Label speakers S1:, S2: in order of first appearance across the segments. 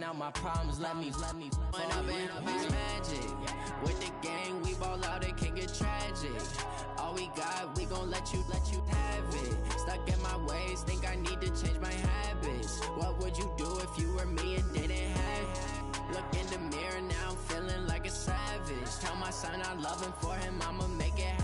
S1: out my problems, let me When I've been up is magic. With the gang, we ball out, it can get tragic. All we got, we gon' let you have it. Stuck in my ways, think I need to change my habits. What would you do if you were me and didn't have it? Look in the mirror, now I'm feeling like a savage. Tell my son I love him, for him I'ma make it happen.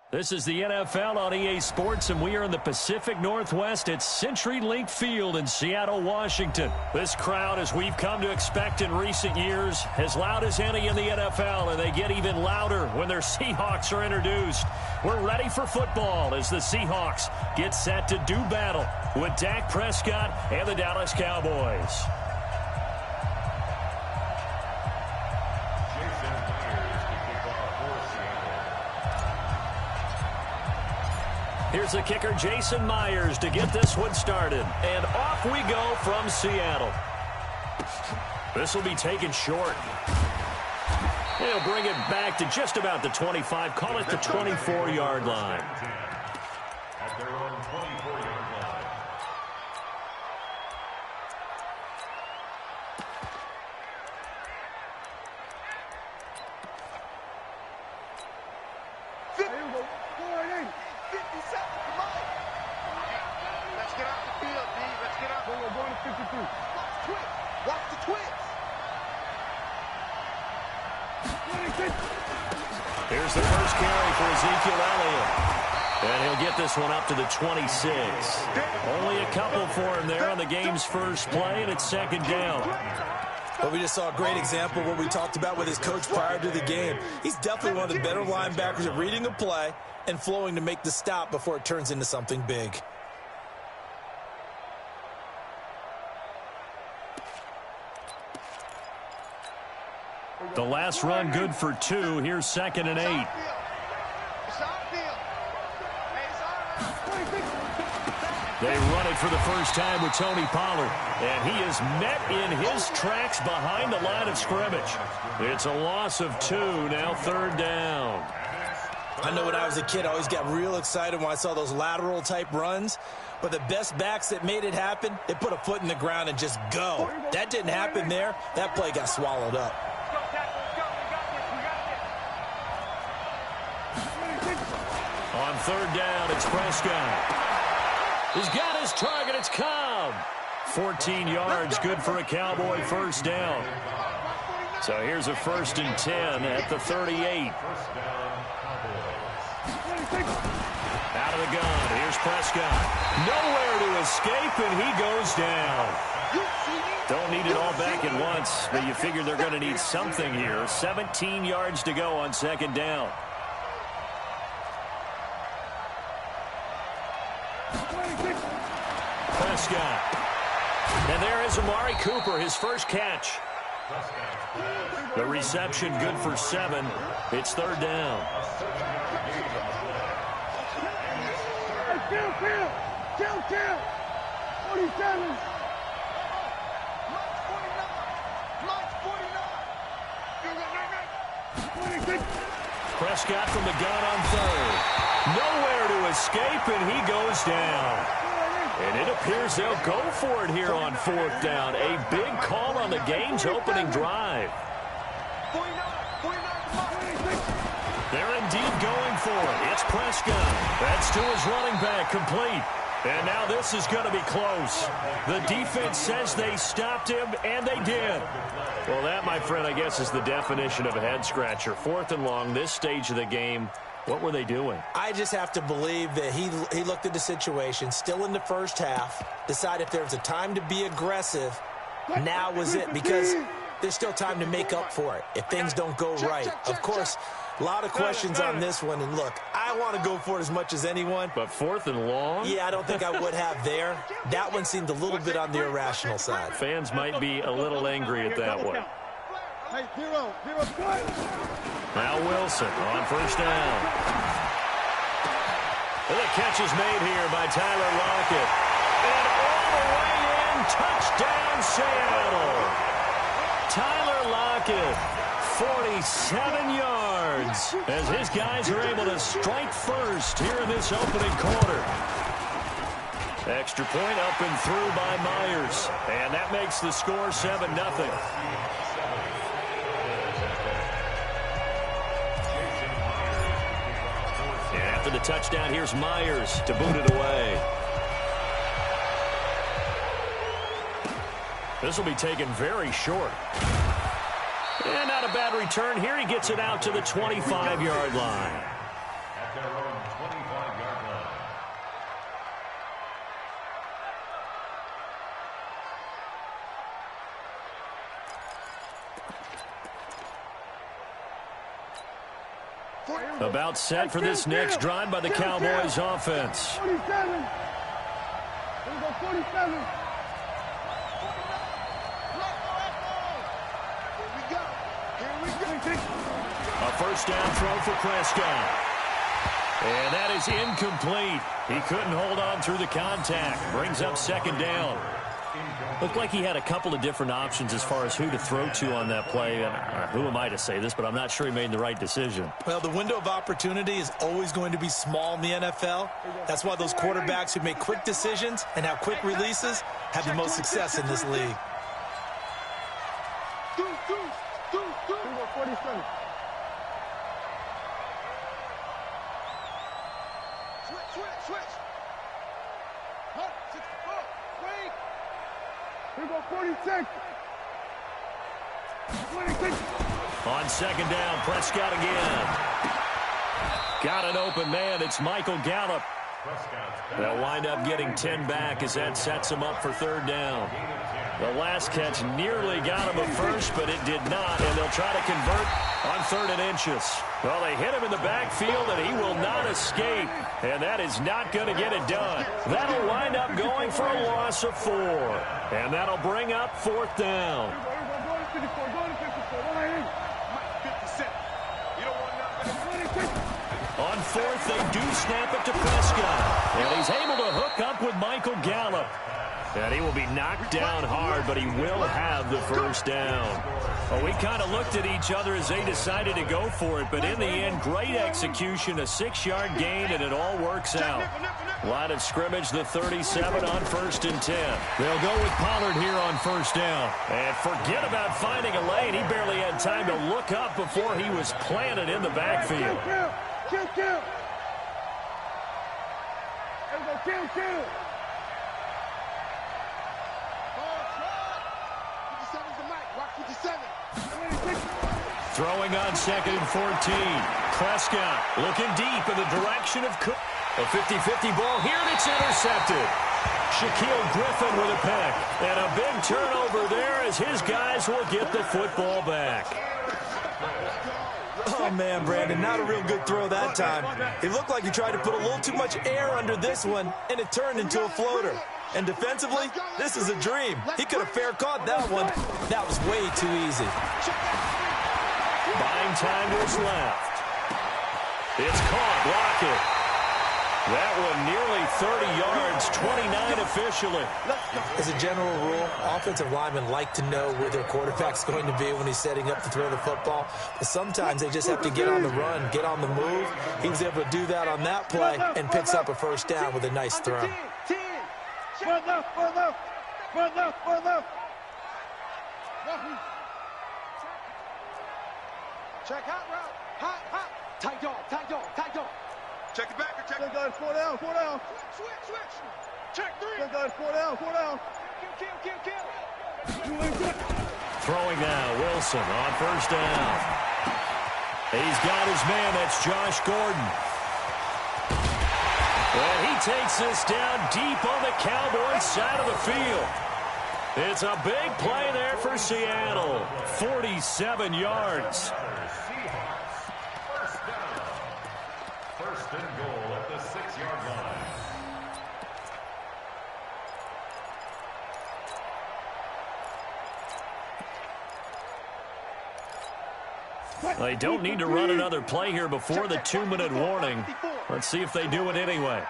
S2: This is the NFL on EA Sports, and we are in the Pacific Northwest at CenturyLink Field in Seattle, Washington. This crowd, as we've come to expect in recent years, as loud as any in the NFL, and they get even louder when their Seahawks are introduced. We're ready for football as the Seahawks get set to do battle with Dak Prescott and the Dallas Cowboys. Here's the kicker, Jason Myers, to get this one started. And off we go from Seattle. This will be taken short. He'll bring it back to just about the 25, call it the 24-yard line.
S3: At their own 24-yard line.
S2: Here's the first carry for Ezekiel Elliott. And he'll get this one up to the 26. Only a couple for him there on the game's first play, and it's second down.
S4: Well, we just saw a great example of what we talked about with his coach prior to the game. He's definitely one of the better linebackers at reading a play and flowing to make the stop before it turns into something big.
S2: The last run good for 2. Here's 2nd and 8. They run it for the first time with Tony Pollard. And he is met in his tracks behind the line of scrimmage. It's a loss of 2, now 3rd down.
S4: I know when I was a kid, I always got real excited when I saw those lateral type runs. But the best backs that made it happen, they put a foot in the ground and just go. That didn't happen there. That play got swallowed up.
S2: On 3rd down, it's Prescott. He's got his target. It's Cobb. 14 yards, good for a Cowboy first down. So here's a 1st and 10 at the 38. Out of the gun, here's Prescott. Nowhere to escape, and he goes down. Don't need it all back at once, but you figure they're going to need something here. 17 yards to go on 2nd down. Prescott. And there is Amari Cooper, his first catch. The reception good for 7. It's 3rd down.
S5: Kill. 47.
S2: Prescott from the gun on 3rd. Nowhere to escape, and he goes down. And it appears they'll go for it here on 4th down. A big call on the game's opening drive. They're indeed going for it. It's Prescott. That's to his running back, complete. And now this is going to be close. The defense says they stopped him, and they did. Well, that, my friend, I guess is the definition of a head-scratcher. 4th and long, this stage of the game. What were they doing?
S4: I just have to believe that he looked at the situation, still in the first half, decided if there was a time to be aggressive, now was it, because there's still time to make up for it if things don't go right. Of course, a lot of questions on this one, and look, I want to go for it as much as anyone.
S2: But 4th and long?
S4: Yeah, I don't think I would have there. That one seemed a little bit on the irrational side.
S2: Fans might be a little angry at that one. Now Wilson on 1st down. And the catch is made here by Tyler Lockett. And all the way in, touchdown Seattle. Tyler Lockett, 47 yards, as his guys are able to strike first here in this opening quarter. Extra point up and through by Myers. And that makes the score 7-0. And after the touchdown, here's Myers to boot it away. This will be taken very short. And not a bad return here. He gets it out to the 25-yard line.
S3: At their own 25-yard line.
S2: About set for this next drive by the Cowboys offense.
S5: 47. Here we go, 47.
S2: A first down throw for Prescott. And that is incomplete. He couldn't hold on through the contact. Brings up second down. Looked like he had a couple of different options as far as who to throw to on that play. And who am I to say this, but I'm not sure he made the right decision.
S4: Well, the window of opportunity is always going to be small in the NFL. That's why those quarterbacks who make quick decisions and have quick releases have the most success in this league.
S5: 47. Switch. Huh? 64. Wait. Here we go, 46. 26.
S2: On second down, Prescott again. Got an open man. It's Michael Gallup. They'll wind up getting 10 back as that sets him up for third down. The last catch nearly got him a first, but it did not, and they'll try to convert on 3rd and inches. Well, they hit him in the backfield, and he will not escape, and that is not going to get it done. That'll wind up going for a loss of 4, and that'll bring up 4th down. On 4th, they do snap it to Prescott, and he's able to hook up with Michael Gallup. And he will be knocked down hard, but he will have the first down. Well, we kind of looked at each other as they decided to go for it, but in the end, great execution, a 6-yard gain, and it all works out. Line of scrimmage, the 37 on 1st and 10. They'll go with Pollard here on 1st down. And forget about finding a lane. He barely had time to look up before he was planted in the backfield.
S5: Kill.
S2: Throwing on 2nd and 14. Prescott looking deep in the direction of Cook. A 50-50 ball here, and it's intercepted. Shaquille Griffin with a pick. And a big turnover there as his guys will get the football back.
S4: Oh, man, Brandon, not a real good throw that time. It looked like he tried to put a little too much air under this one, and it turned into a floater. And defensively, this is a dream. He could have fair caught that one. That was way too easy.
S2: Buying time was left. It's caught. Lockett. That one nearly 30 yards, 29 officially.
S4: As a general rule, offensive linemen like to know where their quarterback's going to be when he's setting up to throw the football. But sometimes they just have to get on the run, get on the move. He was able to do that on that play and picks up a first down with a nice throw.
S5: Further. Check hot route. Hot. Tight dog. Check it back. Check it. Guys, 4 down. Switch. Check 3. Guys, 4 down. Kill.
S2: Throwing now, Wilson on 1st down. He's got his man. That's Josh Gordon. And he takes this down deep on the Cowboys side of the field. It's a big play there for Seattle. 47 yards.
S3: First and goal at the 6-yard line.
S2: They don't need to run another play here before the 2-minute warning. Let's see if they do it anyway.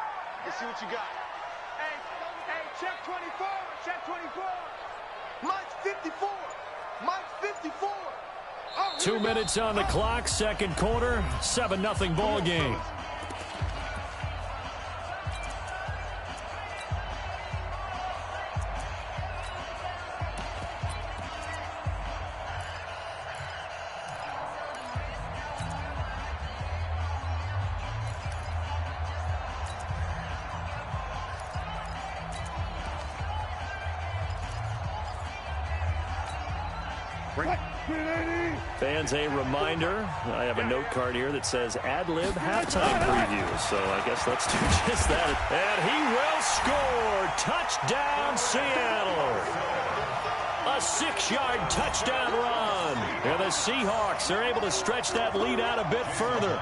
S5: Let's see what you got. Hey, check 24. 54.
S2: 2 minutes on the clock, 2nd quarter, 7-0 ball game. Fans, a reminder, I have a note card here that says ad-lib halftime preview, so I guess let's do just that. And he will score. Touchdown, Seattle. A 6-yard touchdown run. And the Seahawks are able to stretch that lead out a bit further.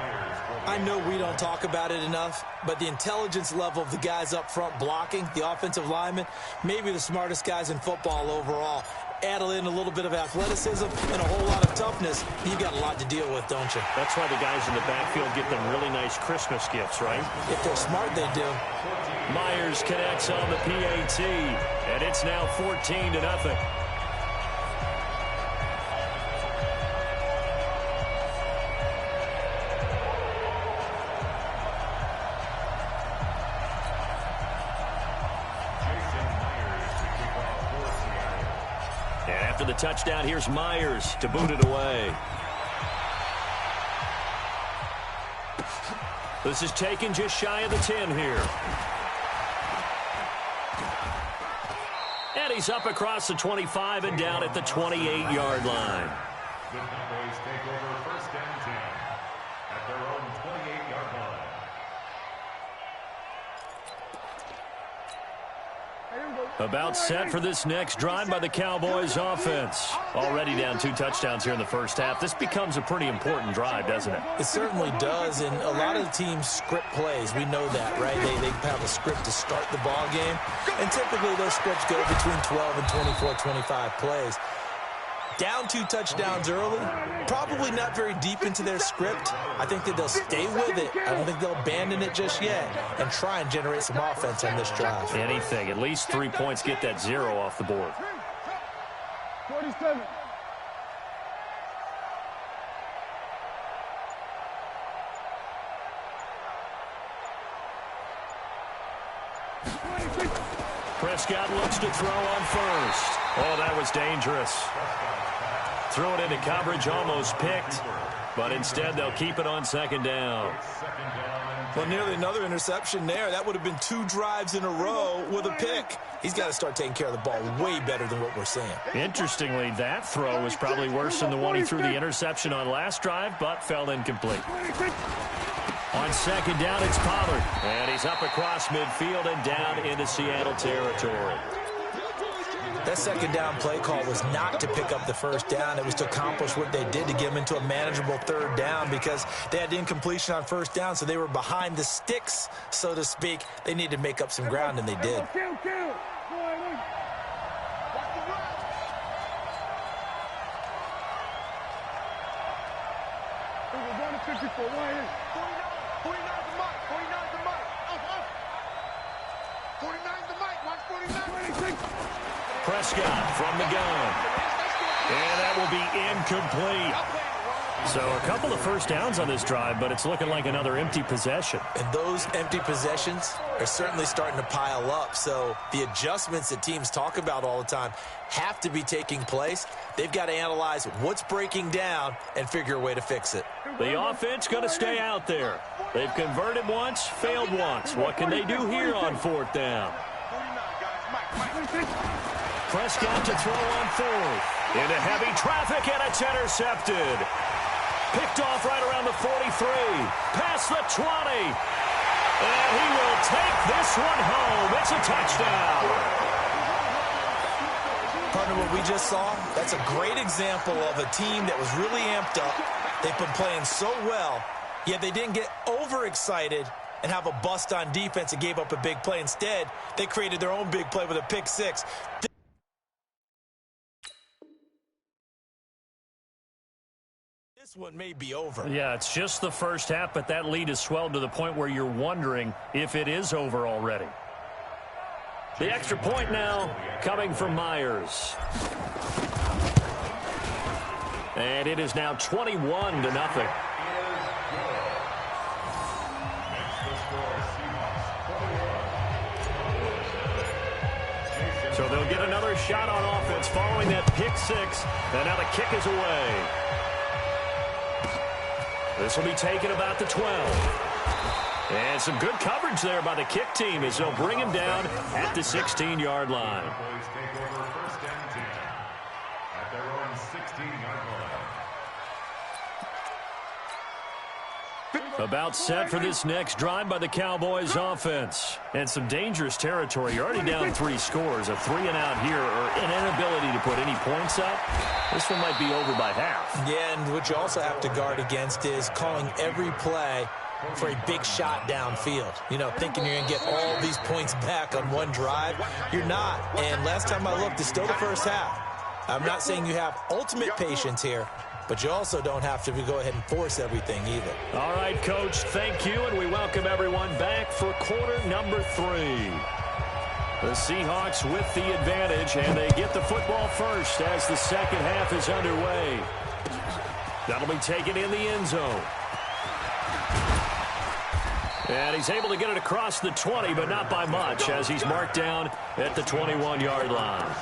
S4: I know we don't talk about it enough, but the intelligence level of the guys up front blocking, the offensive linemen, maybe the smartest guys in football overall. Add in a little bit of athleticism and a whole lot of toughness, you've got a lot to deal with, don't you?
S2: That's why the guys in the backfield get them really nice Christmas gifts, right?
S4: If they're smart, they do.
S2: Myers connects on the PAT, and it's now 14-0. After the touchdown, here's Myers to boot it away. This is taken just shy of the 10 here. And he's up across the 25 and down at the 28-yard line.
S3: The Cowboys take over first and 10 at their own 28-yard line.
S2: About set for this next drive by the Cowboys offense. Already down 2 touchdowns here in the first half. This becomes a pretty important drive, doesn't it?
S4: It certainly does, and a lot of the teams script plays. We know that, right? They have a script to start the ball game, and typically those scripts go between 12 and 24, 25 plays. Down 2 touchdowns early, probably not very deep into their script. I think that they'll stay with it. I don't think they'll abandon it just yet and try and generate some offense on this drive.
S2: Anything. At least 3 points, get that 0 off the board.
S5: 47.
S2: Prescott looks to throw on first. Oh, that was dangerous. Threw it into coverage, almost picked. But instead, they'll keep it on second down.
S4: Well, nearly another interception there. That would have been 2 drives in a row with a pick. He's got to start taking care of the ball way better than what we're seeing.
S2: Interestingly, that throw was probably worse than the one he threw the interception on last drive, but fell incomplete. On second down, it's Pollard. And he's up across midfield and down into Seattle territory.
S4: That second down play call was not to pick up the first down. It was to accomplish what they did to get them into a manageable third down because they had incompletion on first down, so they were behind the sticks, so to speak. They needed to make up some ground, and they did.
S2: Prescott from the gun. And that will be incomplete. So a couple of first downs on this drive, but it's looking like another empty possession.
S4: And those empty possessions are certainly starting to pile up. So the adjustments that teams talk about all the time have to be taking place. They've got to analyze what's breaking down and figure a way to fix it.
S2: The offense going to stay out there. They've converted once, failed once. What can they do here on fourth down? Prescott to throw on fourth. Into heavy traffic, and it's intercepted. Picked off right around the 43. Past the 20. And he will take this one home. It's a touchdown.
S4: Partner, what we just saw, that's a great example of a team that was really amped up. They've been playing so well, yet they didn't get overexcited and have a bust on defense and gave up a big play. Instead, they created their own big play with a pick six. This one may be over.
S2: Yeah, it's just the first half, but that lead has swelled to the point where you're wondering if it is over already. The extra point now coming from Myers. And it is now 21-0. So they'll get another shot on offense following that pick six. And now the kick is away. This will be taken about the 12. And some good coverage there by the kick team as they'll bring him down at the 16-yard line.
S3: at their own 16-yard line.
S2: About set for this next drive by the Cowboys offense. And some dangerous territory. You're already down 3 scores. A 3 and out here, or an inability to put any points up. This one might be over by half.
S4: Yeah, and what you also have to guard against is calling every play for a big shot downfield. You know, thinking you're going to get all these points back on one drive. You're not. And last time I looked, it's still the first half. I'm not saying you have ultimate patience here, but you also don't have to go ahead and force everything either.
S2: All right, Coach, thank you, and we welcome everyone back for quarter number 3. The Seahawks with the advantage, and they get the football first as the second half is underway. That'll be taken in the end zone. And he's able to get it across the 20, but not by much, as he's marked down at the 21-yard line.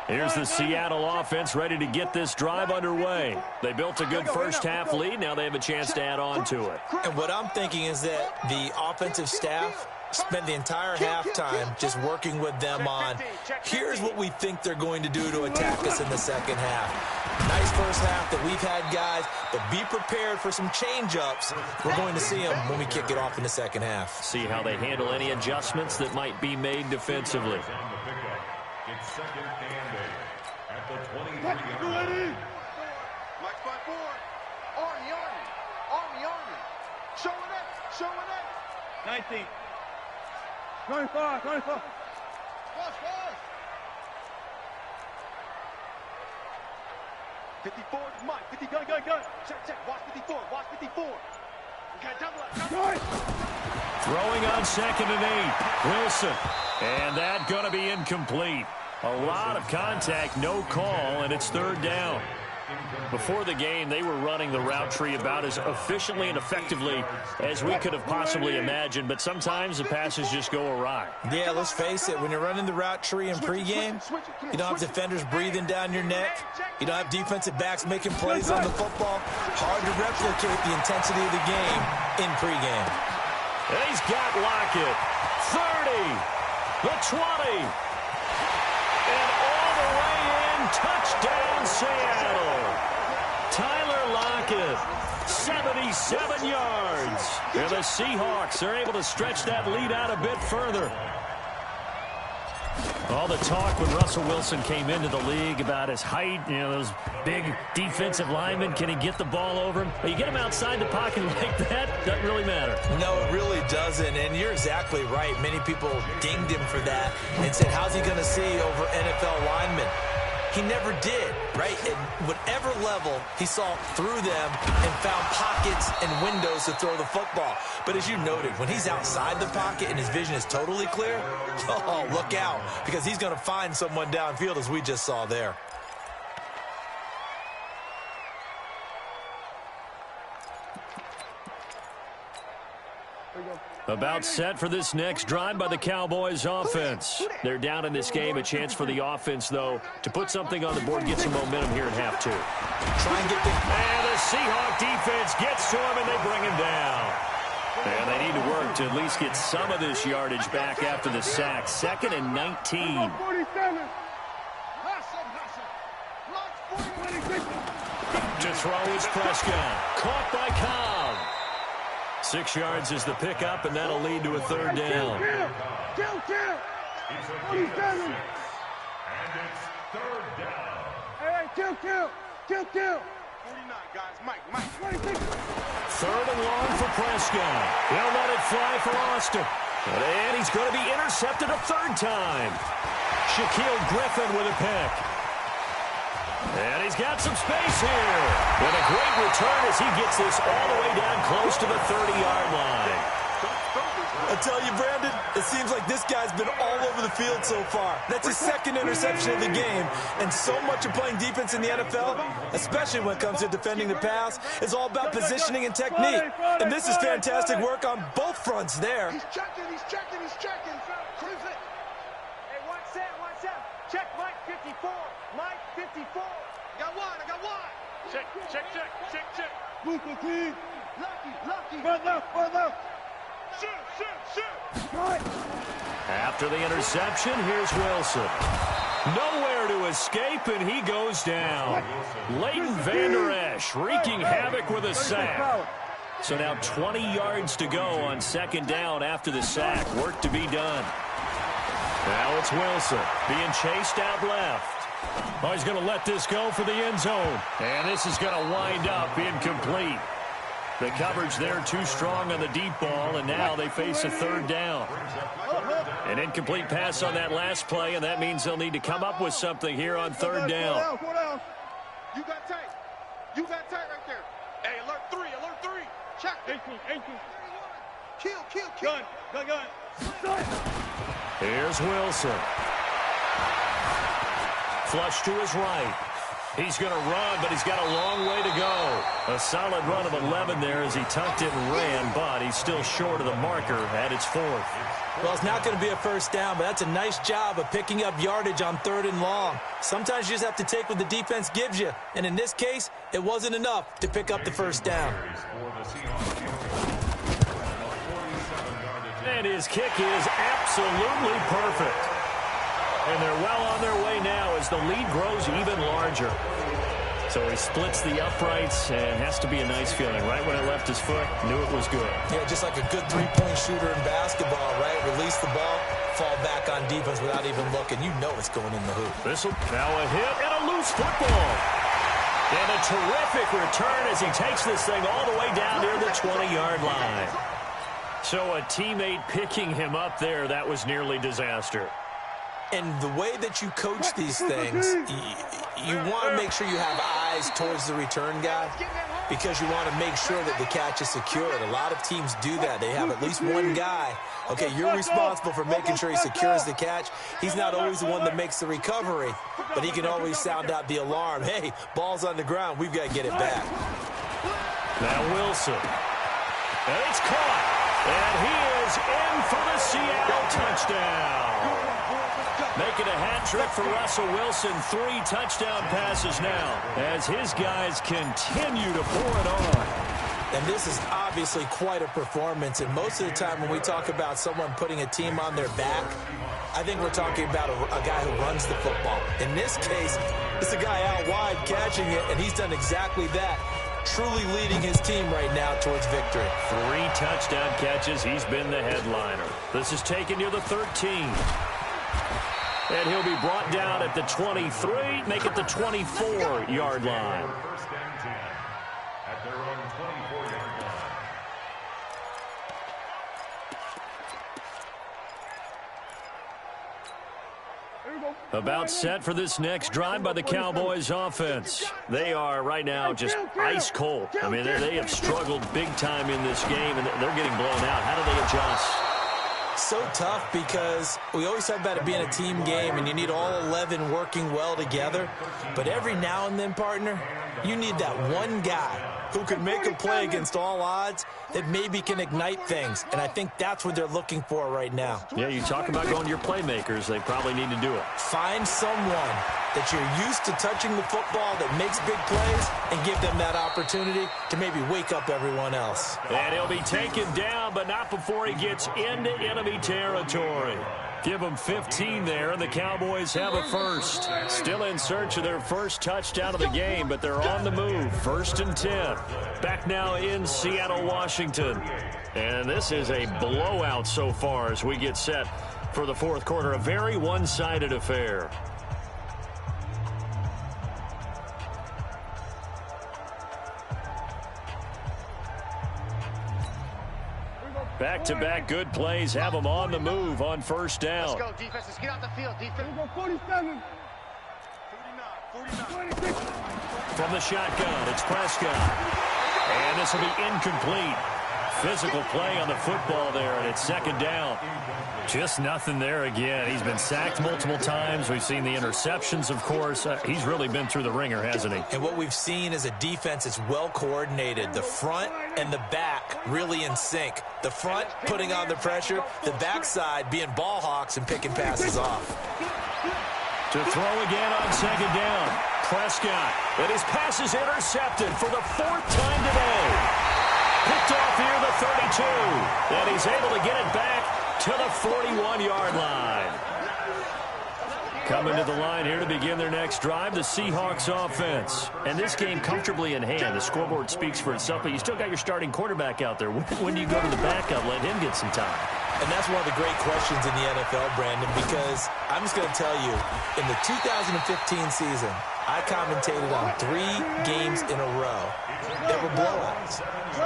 S2: Here's the Seattle offense ready to get this drive underway. They built a good first half lead. Now they have a chance to add on to it.
S4: And what I'm thinking is that the offensive staff spent the entire halftime just working with them on, here's what we think they're going to do to attack us in the second half. Nice first half that we've had, guys, but be prepared for some change-ups. We're going to see them when we kick it off in the second half.
S2: See how they handle any adjustments that might be made defensively.
S3: It's second and 8 at the 23-yard line.
S5: Mike 5-4. Army. Showing it. 19. 25. Watch. 54 is Mike. 50, gun. Check. Watch 54. We got double up.
S2: Throwing on second and 8. Wilson. And that going to be incomplete. A lot of contact, no call, and it's third down. Before the game, they were running the route tree about as efficiently and effectively as we could have possibly imagined, but sometimes the passes just go awry.
S4: Yeah, let's face it, when you're running the route tree in pregame, you don't have defenders breathing down your neck. You don't have defensive backs making plays on the football. Hard to replicate the intensity of the game in pregame.
S2: And he's got Lockett. 30. The 20. And all the way in, touchdown Seattle. Tyler Lockett, 77 yards. And the Seahawks are able to stretch that lead out a bit further. All the talk when Russell Wilson came into the league about his height, you know, those big defensive linemen, can he get the ball over him? You get him outside the pocket like that, doesn't really matter.
S4: No, it really doesn't, and you're exactly right. Many people dinged him for that and said, how's he going to see over NFL linemen? He never did, right? At whatever level, he saw through them and found pockets and windows to throw the football. But as you noted, when he's outside the pocket and his vision is totally clear, oh, look out, because he's going to find someone downfield, as we just saw there.
S2: About set for this next drive by the Cowboys offense. They're down in this game. A chance for the offense, though, to put something on the board, get some momentum here in half 2.
S4: Try and get the...
S2: And the Seahawk defense gets to him, and they bring him down. And they need to work to at least get some of this yardage back after the sack. 2nd and 19.
S5: 47.
S2: To throw is Prescott. Caught by Cobb. 6 yards is the pickup, and that'll lead to a third down.
S5: Kill.
S3: It's a 47. And it's third down.
S5: Hey, kill. 49, guys. Mike. 26.
S2: 3rd and long for Prescott. He'll let it fly for Austin. And he's going to be intercepted a 3rd time. Shaquille Griffin with a pick. And he's got some space here. And a great return as he gets this all the way down close to the 30-yard line.
S4: I tell you, Brandon, it seems like this guy's been all over the field so far. That's his 2nd interception of the game. And so much of playing defense in the NFL, especially when it comes to defending the pass, is all about positioning and technique. And this is fantastic work on both fronts there.
S5: He's checking. Cruise it. Hey, one set. Check Mike 54. Mike 54. I got one. Check. Move the team. Run left, run left. Shoot. Right.
S2: After the interception, here's Wilson. Nowhere to escape, and he goes down. Leighton Vander Esch wreaking havoc with a sack. So now 20 yards to go on second down after the sack. Work to be done. Now it's Wilson being chased out left. Oh, he's going to let this go for the end zone. And this is going to wind up incomplete. The coverage there too strong on the deep ball, and now they face a third down. An incomplete pass on that last play, and that means they'll need to come up with something here on third down.
S5: You got tight. You got tight right there. Hey, alert 3, alert 3. Check. 18. Kill. Gun.
S2: Here's Wilson. Flush to his right. He's going to run, but he's got a long way to go. A solid run of 11 there as he tucked it and ran, but he's still short of the marker at its fourth.
S4: Well, it's not going to be a first down, but that's a nice job of picking up yardage on third and long. Sometimes you just have to take what the defense gives you, and in this case, it wasn't enough to pick up the first down.
S2: And his kick is absolutely perfect. And they're well on their way now as the lead grows even larger. So he splits the uprights, and has to be a nice feeling. Right when it left his foot, knew it was good.
S4: Yeah, just like a good three-point shooter in basketball, right? Release the ball, fall back on defense without even looking. You know it's going in the hoop.
S2: This'll now a hit and a loose football. And a terrific return as he takes this thing all the way down near the 20-yard line. So a teammate picking him up there, that was nearly disaster.
S4: And the way that you coach these things, you want to make sure you have eyes towards the return guy because you want to make sure that the catch is secured. A lot of teams do that. They have at least one guy. Okay, you're responsible for making sure he secures the catch. He's not always the one that makes the recovery, but he can always sound out the alarm. Hey, ball's on the ground. We've got to get it back.
S2: Now Wilson. And it's caught. And he is in for the Seattle touchdown. Making a hat trick for Russell Wilson. 3 touchdown passes now as his guys continue to pour it on.
S4: And this is obviously quite a performance. And most of the time when we talk about someone putting a team on their back, I think we're talking about a guy who runs the football. In this case, it's a guy out wide catching it, and he's done exactly that. Truly leading his team right now towards victory.
S2: 3 touchdown catches. He's been the headliner. This is taken near the 13. And he'll be brought down at the 23, make it the 24-yard line.
S3: First and 10 at their own 24-yard line.
S2: About set for this next drive by the Cowboys offense. They are right now just ice cold. I mean, they have struggled big time in this game, and they're getting blown out. How do they adjust?
S4: So tough because we always talk about it being a team game and you need all 11 working well together. But every now and then, partner, you need that one guy who can make a play against all odds that maybe can ignite things. And I think that's what they're looking for right now.
S2: Yeah, you talk about going to your playmakers. They probably need to do it.
S4: Find someone that you're used to touching the football that makes big plays and give them that opportunity to maybe wake up everyone else.
S2: And he'll be taken down, but not before he gets into enemy territory. Give them 15 there, and the Cowboys have a first. Still in search of their first touchdown of the game, but they're on the move. 1st and 10. Back now in Seattle, Washington. And this is a blowout so far as we get set for the fourth quarter. A very one-sided affair. Back-to-back good plays have them on the move on first down.
S5: Let's go, defense. Let's get out the field, defense. 47. 49.
S2: From the shotgun, it's Prescott. And this will be incomplete. Physical play on the football there, and it's second down. Just nothing there again. He's been sacked multiple times. We've seen the interceptions, of course. He's really been through the ringer, hasn't he?
S4: And what we've seen is a defense that's well coordinated. The front and the back really in sync. The front putting on the pressure, the backside being ball hawks and picking passes off.
S2: To throw again on second down. Prescott, and his pass is intercepted for the 4th time today. Picked off here the 32. And he's able to get it back to the 41-yard line. Coming to the line here to begin their next drive, the Seahawks offense. And this game comfortably in hand. The scoreboard speaks for itself, but you still got your starting quarterback out there. When do you go to the backup, let him get some time?
S4: And that's one of the great questions in the NFL, Brandon, because I'm just going to tell you, in the 2015 season, I commentated on 3 games in a row that were blowouts.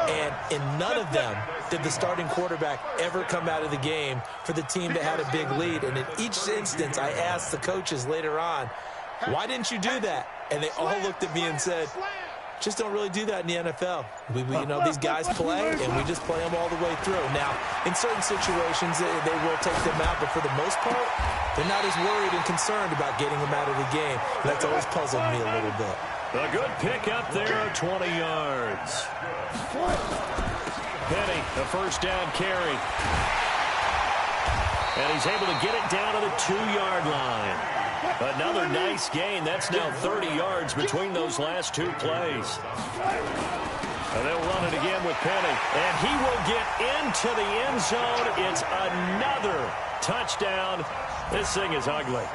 S4: And in none of them did the starting quarterback ever come out of the game for the team that had a big lead. And in each instance, I asked the coaches later on, why didn't you do that? And they all looked at me and said, just don't really do that in the NFL. These guys play, and we just play them all the way through. Now, in certain situations, they will take them out, but for the most part, they're not as worried and concerned about getting them out of the game. That's always puzzled me a little bit.
S2: A good pick up there, 20 yards. Penny, the first down carry. And he's able to get it down to the 2-yard line. Another nice gain. That's now 30 yards between those last 2 plays. And they'll run it again with Penny. And he will get into the end zone. It's another touchdown. This thing is ugly.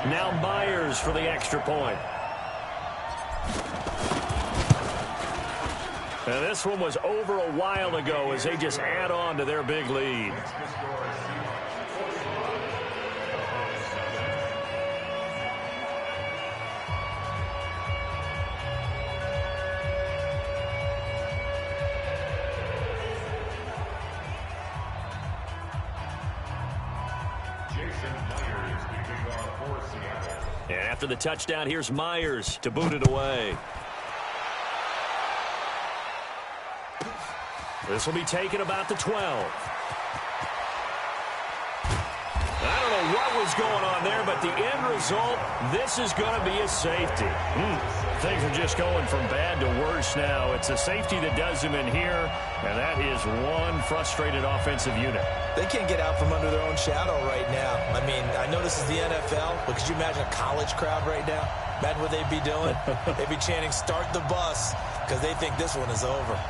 S2: Now Myers for the extra point. And this one was over a while ago as they just add on to their big lead. And after the touchdown, here's Myers to boot it away. This will be taken about the 12. I don't know what was going on there, but the end result, this is going to be a safety. Things are just going from bad to worse now. It's a safety that does him in here, and that is one frustrated offensive unit.
S4: They can't get out from under their own shadow right now. I mean, I know this is the NFL, but could you imagine a college crowd right now? Imagine what they'd be doing. They'd be chanting, "Start the bus," because they think this one is over.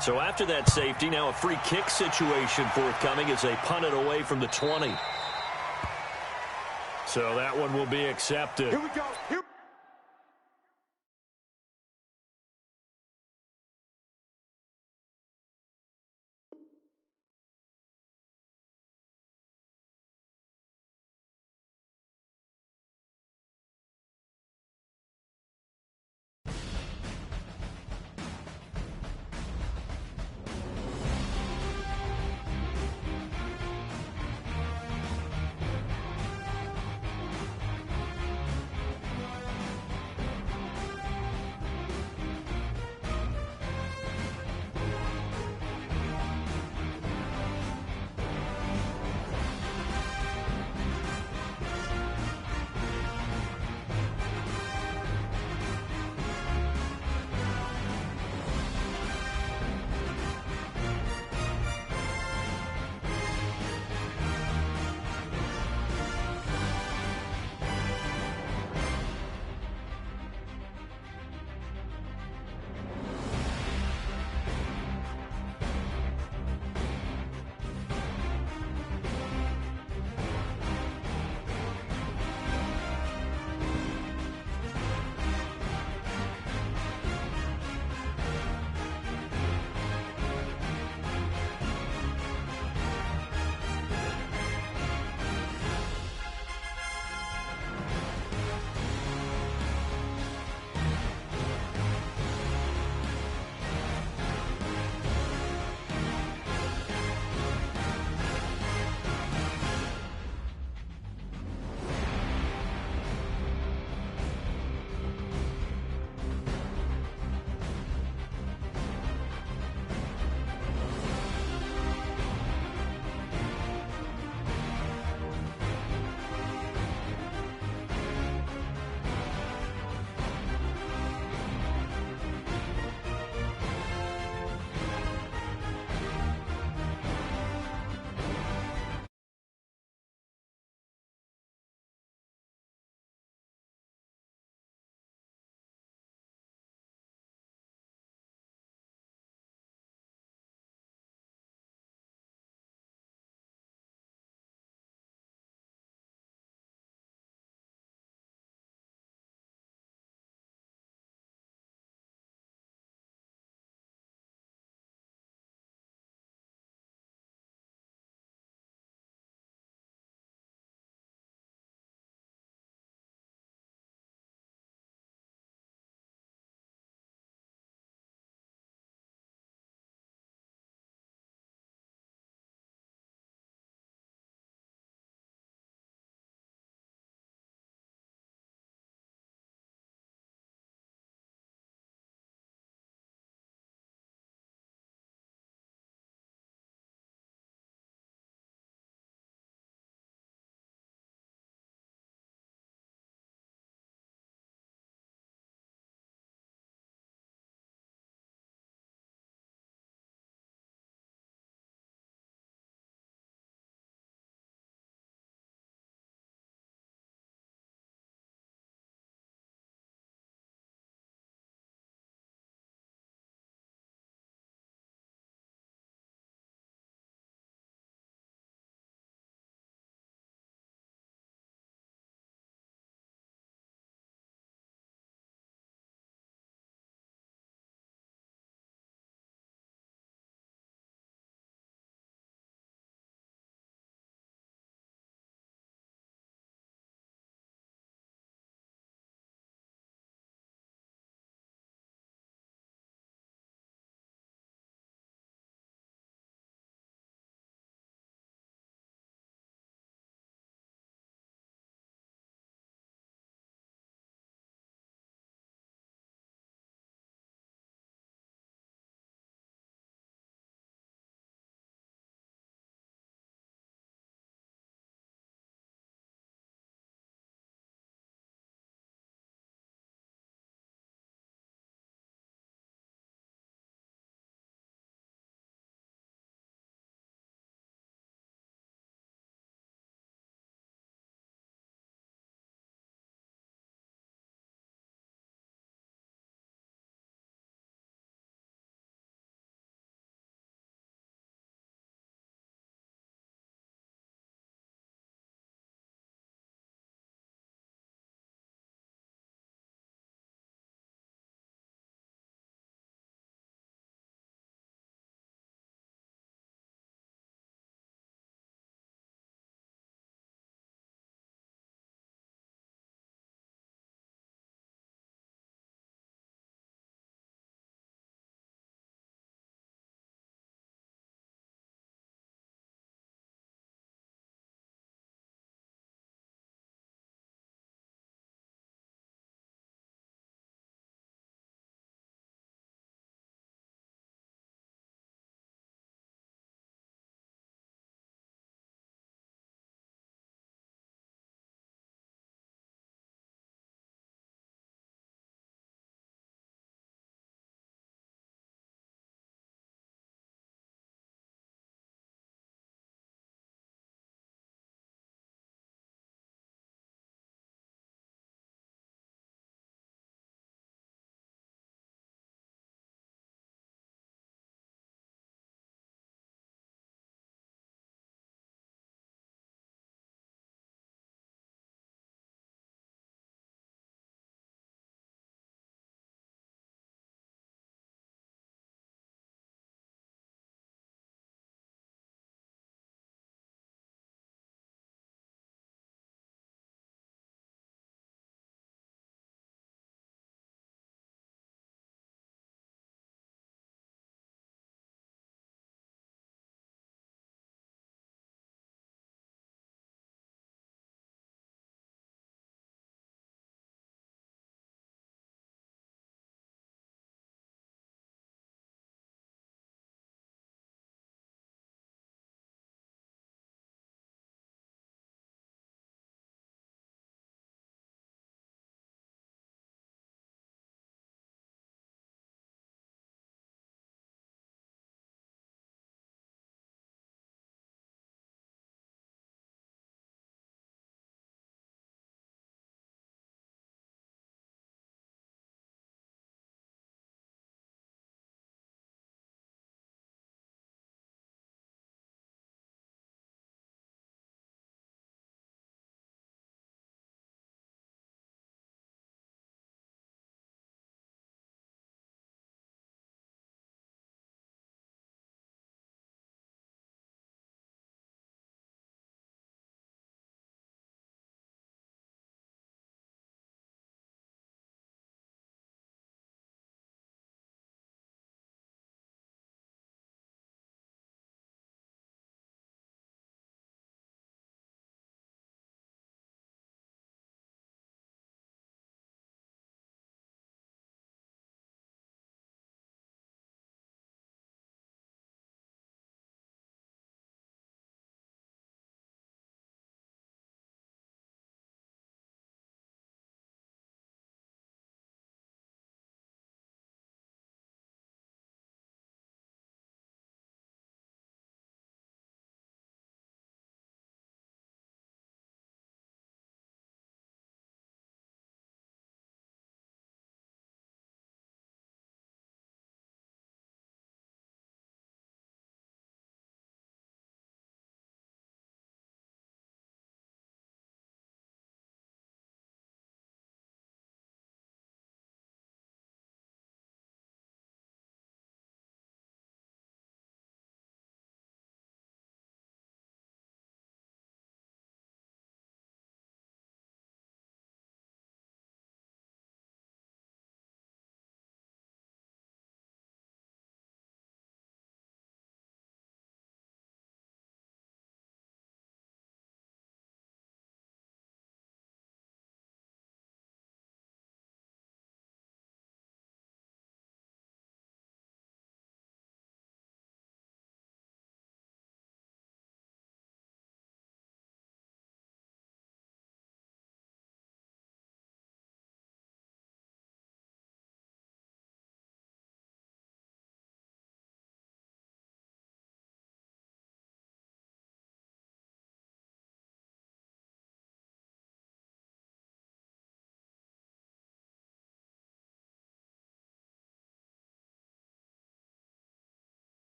S2: So after that safety, now a free kick situation forthcoming as they punt it away from the 20. So that one will be accepted.
S5: Here we go. Here.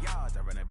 S6: yards. I run it.